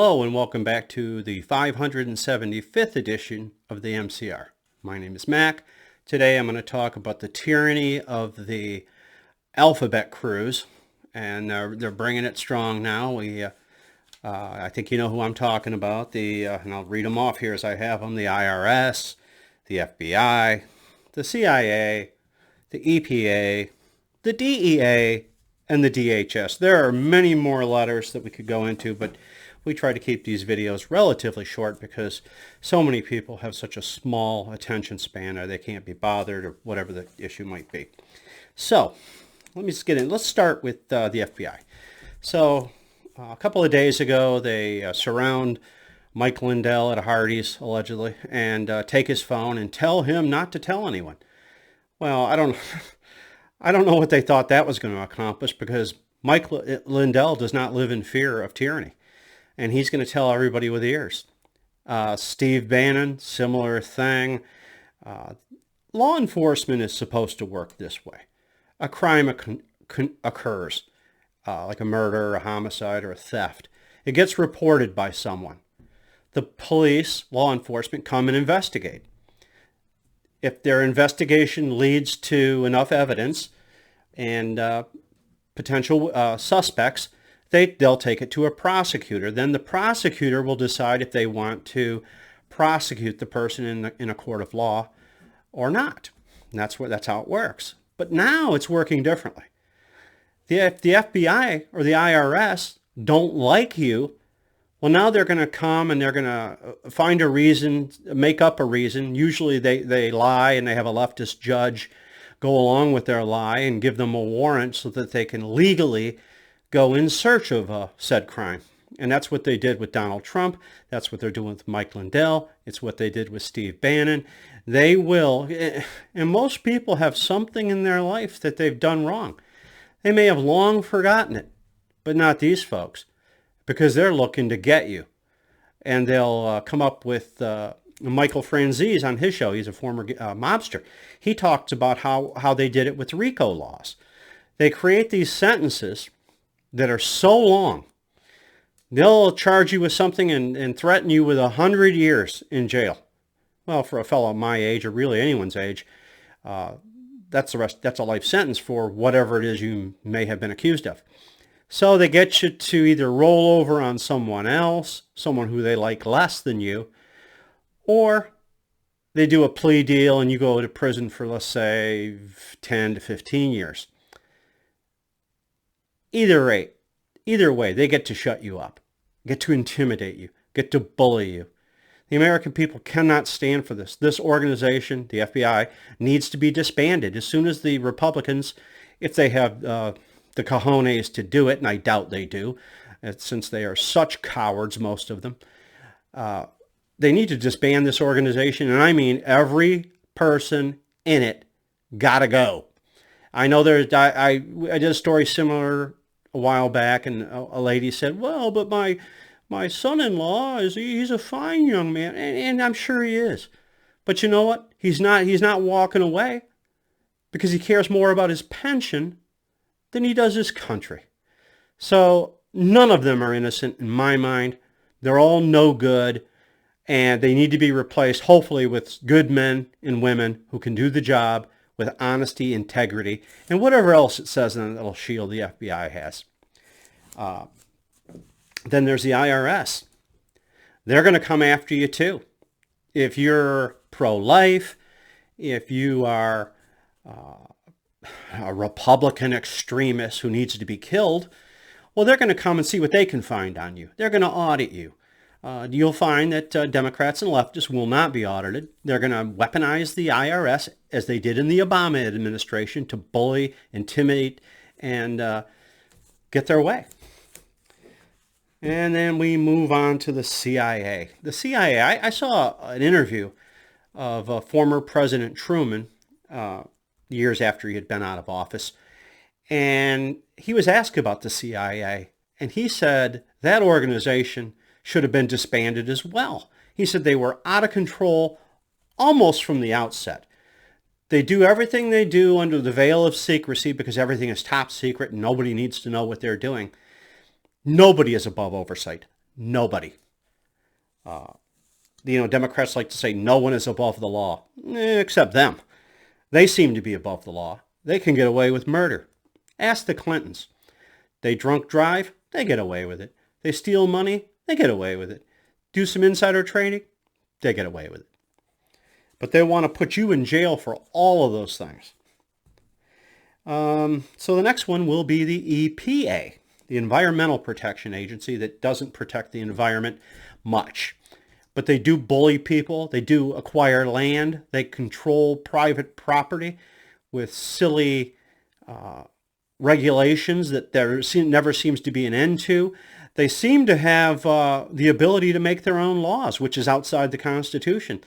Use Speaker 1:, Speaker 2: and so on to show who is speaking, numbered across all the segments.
Speaker 1: Hello and welcome back to the 575th edition of the MCR. My name is Mac. Today I'm going to talk about the tyranny of the alphabet crews, and they're bringing it strong now. I think you know who I'm talking about. And I'll read them off here as I have them. The IRS, the FBI, the CIA, the EPA, the DEA, and the DHS. There are many more letters that we could go into, but we try to keep these videos relatively short because so many people have such a small attention span, or they can't be bothered, or whatever the issue might be. So let me just get in. Let's start with the FBI. So a couple of days ago, they surround Mike Lindell at a Hardee's, allegedly, and take his phone and tell him not to tell anyone. Well, I don't know what they thought that was going to accomplish, because Mike Lindell does not live in fear of tyranny, and he's going to tell everybody with ears. Steve Bannon, similar thing. Law enforcement is supposed to work this way. A crime occurs, like a murder, a homicide, or a theft. It gets reported by someone. The police, law enforcement, come and investigate. If their investigation leads to enough evidence and potential suspects, they'll take it to a prosecutor. Then the prosecutor will decide if they want to prosecute the person in a court of law or not. And that's how it works. But now it's working differently. If the FBI or the IRS don't like you, well, now they're going to come and they're going to find a reason, make up a reason. Usually they lie, and they have a leftist judge go along with their lie and give them a warrant so that they can legally go in search of said crime. And that's what they did with Donald Trump. That's what they're doing with Mike Lindell. It's what they did with Steve Bannon. They will, and most people have something in their life that they've done wrong. They may have long forgotten it, but not these folks, because they're looking to get you. And they'll come up with Michael Franzese on his show. He's a former mobster. He talks about how they did it with RICO laws. They create these sentences that are so long, they'll charge you with something and threaten you with 100 years in jail. Well, for a fellow my age, or really anyone's age, that's a life sentence for whatever it is you may have been accused of. So they get you to either roll over on someone else, someone who they like less than you, or they do a plea deal and you go to prison for, let's say, 10 to 15 years. Either way, they get to shut you up, get to intimidate you, get to bully you. The American people cannot stand for this. This organization, the FBI, needs to be disbanded as soon as the Republicans, if they have the cojones to do it, and I doubt they do, since they are such cowards, most of them, they need to disband this organization. And I mean every person in it gotta go. I know I did a story similar a while back, and a lady said, well, but my son-in-law, he's a fine young man, and I'm sure he is. But you know what? He's not walking away, because he cares more about his pension than he does his country. So none of them are innocent in my mind. They're all no good, and they need to be replaced, hopefully, with good men and women who can do the job with honesty, integrity, and whatever else it says in that little shield the FBI has. Then there's the IRS. They're going to come after you too. If you're pro-life, if you are a Republican extremist who needs to be killed, well, they're going to come and see what they can find on you. They're going to audit you. You'll find that Democrats and leftists will not be audited. They're going to weaponize the IRS, as they did in the Obama administration, to bully, intimidate, and get their way. And then we move on to the CIA. The CIA, I saw an interview of former President Truman years after he had been out of office, and he was asked about the CIA, and he said that organization should have been disbanded as well. He said they were out of control almost from the outset. They do everything they do under the veil of secrecy because everything is top secret and nobody needs to know what they're doing. Nobody is above oversight. Nobody. Democrats like to say no one is above the law, except them. They seem to be above the law. They can get away with murder. Ask the Clintons. They drunk drive, they get away with it. They steal money, they get away with it. Do some insider trading, they get away with it. But they want to put you in jail for all of those things. So the next one will be the EPA, the Environmental Protection Agency, that doesn't protect the environment much. But they do bully people. They do acquire land. They control private property with silly regulations that there never seems to be an end to. They seem to have the ability to make their own laws, which is outside the Constitution.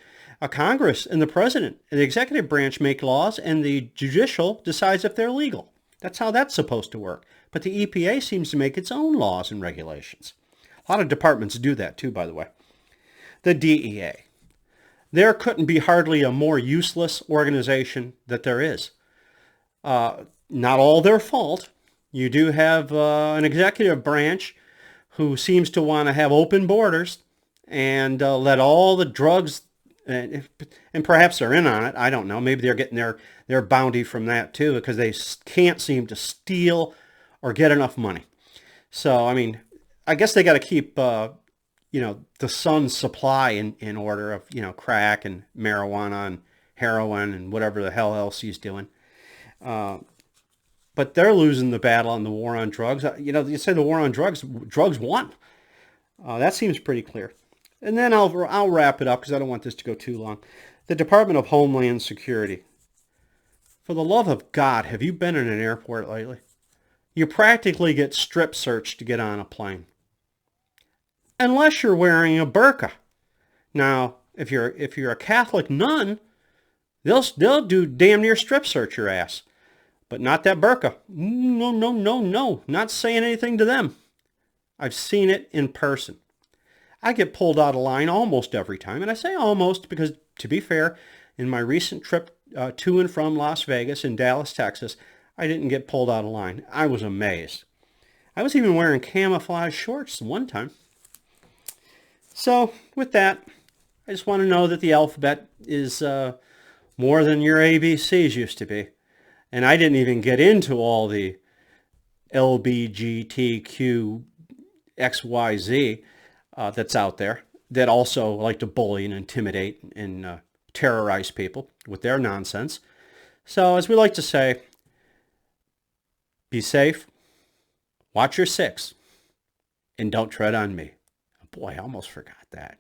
Speaker 1: Congress and the president and the executive branch make laws, and the judicial decides if they're legal. That's how that's supposed to work. But the EPA seems to make its own laws and regulations. A lot of departments do that too, by the way. The DEA. There couldn't be hardly a more useless organization that there is. Not all their fault. You do have an executive branch who seems to want to have open borders and let all the drugs, and perhaps they're in on it. I don't know. Maybe they're getting their bounty from that too, because they can't seem to steal or get enough money. So, I mean, I guess they got to keep, the sun's supply in order of, crack and marijuana and heroin and whatever the hell else he's doing. But they're losing the battle in the war on drugs. You say the war on drugs won. That seems pretty clear. And then I'll wrap it up because I don't want this to go too long. The Department of Homeland Security. For the love of God, have you been in an airport lately? You practically get strip searched to get on a plane. Unless you're wearing a burqa. Now, if you're a Catholic nun, they'll do damn near strip search your ass. But not that burqa. No. Not saying anything to them. I've seen it in person. I get pulled out of line almost every time. And I say almost because, to be fair, in my recent trip to and from Las Vegas and Dallas, Texas, I didn't get pulled out of line. I was amazed. I was even wearing camouflage shorts one time. So, with that, I just want to know that the alphabet is more than your ABCs used to be. And I didn't even get into all the LBGTQ XYZ that's out there that also like to bully and intimidate and terrorize people with their nonsense. So, as we like to say, be safe, watch your six, and don't tread on me. Oh boy, I almost forgot that.